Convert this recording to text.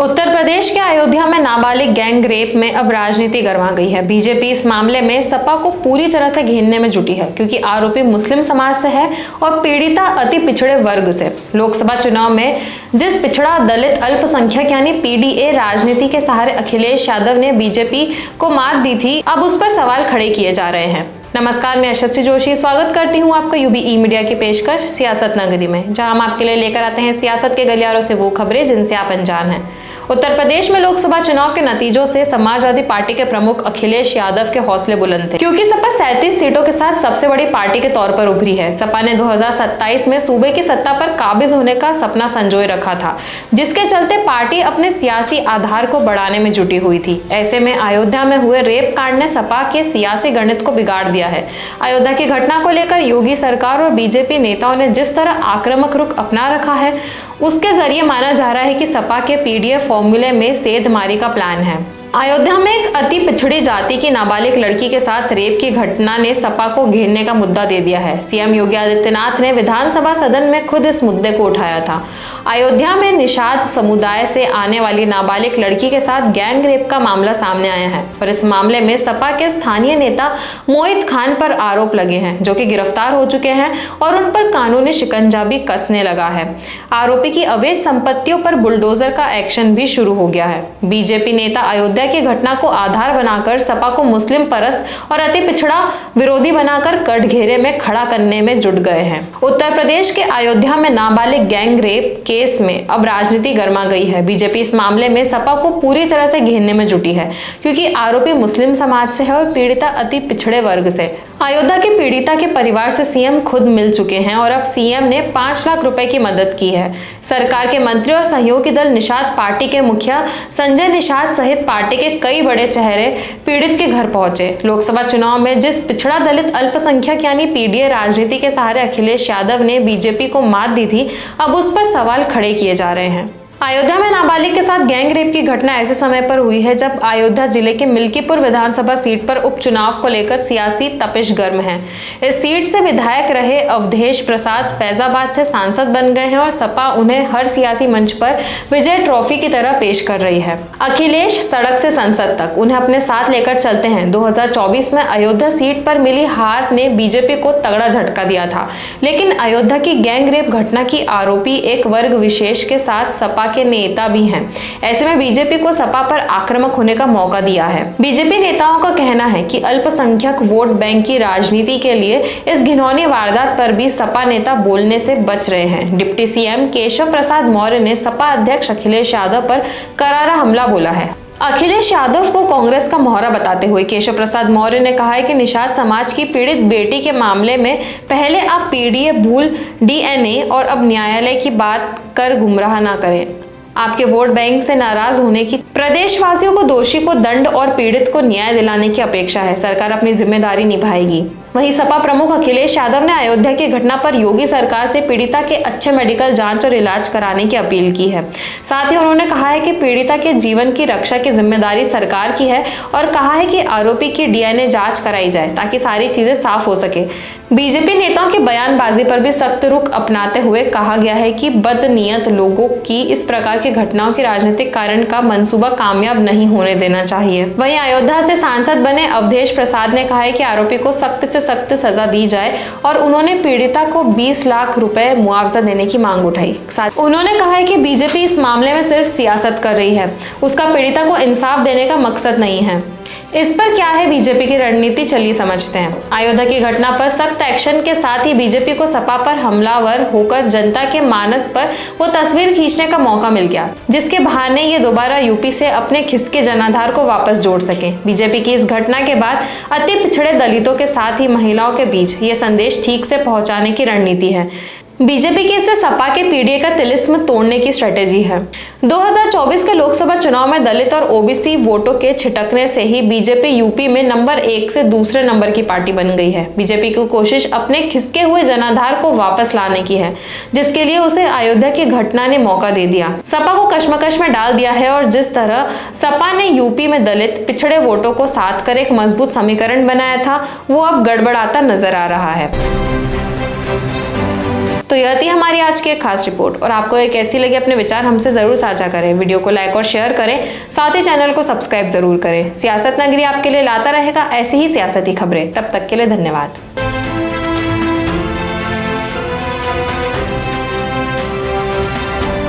उत्तर प्रदेश के अयोध्या में नाबालिग गैंग रेप में अब राजनीति गर्मा गई है। बीजेपी इस मामले में सपा को पूरी तरह से घेरने में जुटी है, क्योंकि आरोपी मुस्लिम समाज से है और पीड़िता अति पिछड़े वर्ग से। लोकसभा चुनाव में जिस पिछड़ा दलित अल्पसंख्यक यानी पीडीए राजनीति के सहारे अखिलेश यादव ने बीजेपी को मात दी थी, अब उस पर सवाल खड़े किए जा रहे हैं। नमस्कार, मैं यशस्वी जोशी स्वागत करती हूं आपका यूबी मीडिया की पेशकश सियासत नगरी में, जहां हम आपके लिए लेकर आते हैं सियासत के गलियारों से वो खबरें जिनसे आप अनजान हैं। उत्तर प्रदेश में लोकसभा चुनाव के नतीजों से समाजवादी पार्टी के प्रमुख अखिलेश यादव के हौसले बुलंद थे, क्योंकि सपा 37 सीटों के साथ सबसे बड़ी पार्टी के तौर पर उभरी है। सपा ने 2027 में सूबे की सत्ता पर काबिज होने का सपना संजोए रखा था, जिसके चलते पार्टी अपने सियासी आधार को बढ़ाने में जुटी हुई थी। ऐसे में अयोध्या में हुए रेप कांड ने सपा के सियासी गणित को बिगाड़ दिया है। अयोध्या की घटना को लेकर योगी सरकार और बीजेपी नेताओं ने जिस तरह आक्रामक रुख अपना रखा है, उसके जरिए माना जा रहा है कि सपा के पीडीए फॉर्मूले में सेंधमारी का प्लान है। अयोध्या में एक अति पिछड़ी जाति की नाबालिग लड़की के साथ रेप की घटना ने सपा को घेरने का मुद्दा दे दिया है। सीएम योगी आदित्यनाथ ने विधानसभा सदन में खुद इस मुद्दे को उठाया था। अयोध्या में निषाद समुदाय से आने वाली नाबालिग लड़की के साथ गैंग रेप का मामला सामने आया है और इस मामले में सपा के स्थानीय नेता मोहित खान पर आरोप लगे हैं, जो कि गिरफ्तार हो चुके हैं और उन पर कानूनी शिकंजा भी कसने लगा है। आरोपी की अवैध संपत्तियों पर बुलडोजर का एक्शन भी शुरू हो गया है। बीजेपी नेता अयोध्या की घटना को आधार बनाकर सपा को मुस्लिम परस्त और अति पिछड़ा विरोधी बनाकर कटघरे में खड़ा करने में जुट गए हैं। उत्तर प्रदेश के अयोध्या में नाबालिग गैंग रेप केस में अब राजनीति गर्मा गई है। बीजेपी इस मामले में सपा को पूरी तरह से घेरने में जुटी है, क्योंकि आरोपी मुस्लिम समाज से है और पीड़िता अति पिछड़े वर्ग से। अयोध्या की पीड़िता के परिवार से सीएम खुद मिल चुके हैं और अब सीएम ने 5 लाख रुपए की मदद की है। सरकार के मंत्री और सहयोगी दल निषाद पार्टी के मुखिया संजय निषाद सहित पार्टी के कई बड़े चेहरे पीड़ित के घर पहुंचे। लोकसभा चुनाव में जिस पिछड़ा दलित अल्पसंख्यक यानी पीडीए राजनीति के सहारे अखिलेश यादव ने बीजेपी को मात दी थी, अब उस पर सवाल खड़े किए जा रहे हैं। अयोध्या में नाबालिग के साथ गैंग रेप की घटना ऐसे समय पर हुई है जब अयोध्या जिले के मिल्कीपुर विधानसभा सीट पर उपचुनाव को लेकर सियासी तपिश गर्म है। इस सीट से विधायक रहे अवधेश प्रसाद फैजाबाद से सांसद बन गए हैं और सपा उन्हें हर सियासी मंच पर विजय ट्रॉफी की तरह पेश कर रही है। अखिलेश सड़क से संसद तक उन्हें अपने साथ लेकर चलते हैं। 2024 में अयोध्या सीट पर मिली हार ने बीजेपी को तगड़ा झटका दिया था, लेकिन अयोध्या की गैंग रेप घटना की आरोपी एक वर्ग विशेष के साथ सपा के नेता भी हैं। ऐसे में बीजेपी को सपा पर आक्रामक होने का मौका दिया है। बीजेपी नेताओं का कहना है कि अल्पसंख्यक वोट बैंक की राजनीति के लिए इस घिनौनी वारदात पर भी सपा नेता बोलने से बच रहे हैं। डिप्टी सीएम केशव प्रसाद मौर्य ने सपा अध्यक्ष अखिलेश यादव पर करारा हमला बोला है। अखिलेश यादव को कांग्रेस का मोहरा बताते हुए केशव प्रसाद मौर्य ने कहा है कि निषाद समाज की पीड़ित बेटी के मामले में पहले आप पीडीए भूल डीएनए और अब न्यायालय की बात कर गुमराह ना करें। आपके वोट बैंक से नाराज होने की प्रदेशवासियों को दोषी को दंड और पीड़ित को न्याय दिलाने की अपेक्षा है। सरकार अपनी जिम्मेदारी निभाएगी। वहीं सपा प्रमुख अखिलेश यादव ने अयोध्या की घटना पर योगी सरकार से पीड़िता के अच्छे मेडिकल जांच और इलाज कराने की अपील की है। साथ ही उन्होंने कहा है कि पीड़िता के जीवन की रक्षा की जिम्मेदारी सरकार की है और कहा है कि आरोपी की डीएनए जांच कराई जाए ताकि सारी चीजें साफ हो सके। बीजेपी नेताओं की बयानबाजी पर भी सख्त रुख अपनाते हुए कहा गया है कि बदनीयत लोगों की इस प्रकार की घटनाओं के राजनीतिक कारण का मंसूबा कामयाब नहीं होने देना चाहिए। वहीं अयोध्या से सांसद बने अवधेश प्रसाद ने कहा है कि आरोपी को सख्त से सख्त सजा दी जाए और उन्होंने पीड़िता को 20 लाख रुपए मुआवजा देने की मांग उठाई। साथ उन्होंने कहा है कि बीजेपी इस मामले में सिर्फ सियासत कर रही है, उसका पीड़िता को इंसाफ देने का मकसद नहीं है। इस पर क्या है बीजेपी की रणनीति, चलिए समझते हैं। अयोध्या की घटना पर सख्त एक्शन के साथ ही बीजेपी को सपा पर हमलावर होकर जनता के मानस पर वो तस्वीर खींचने का मौका मिल गया, जिसके बहाने ये दोबारा यूपी से अपने खिसके जनाधार को वापस जोड़ सके। बीजेपी की इस घटना के बाद अति पिछड़े दलितों के साथ ही महिलाओं के बीच ये संदेश ठीक से पहुंचाने की रणनीति है। बीजेपी की इससे सपा के पीडीए का तिलिस्म तोड़ने की स्ट्रेटेजी है। 2024 के लोकसभा चुनाव में दलित और ओबीसी वोटों के छिटकने से ही बीजेपी यूपी में नंबर 1 से दूसरे नंबर की पार्टी बन गई है। बीजेपी की कोशिश अपने खिसके हुए जनाधार को वापस लाने की है, जिसके लिए उसे अयोध्या की घटना ने मौका दे दिया, सपा को कश्मकश में डाल दिया है। और जिस तरह सपा ने यूपी में दलित पिछड़े वोटों को साथ कर एक मजबूत समीकरण बनाया था, वो अब गड़बड़ाता नजर आ रहा है। तो यह थी हमारी आज की एक खास रिपोर्ट, और आपको ये कैसी लगी अपने विचार हमसे जरूर साझा करें। वीडियो को लाइक और शेयर करें, साथ ही चैनल को सब्सक्राइब जरूर करें। सियासत नगरी आपके लिए लाता रहेगा ऐसी ही सियासती खबरें। तब तक के लिए धन्यवाद।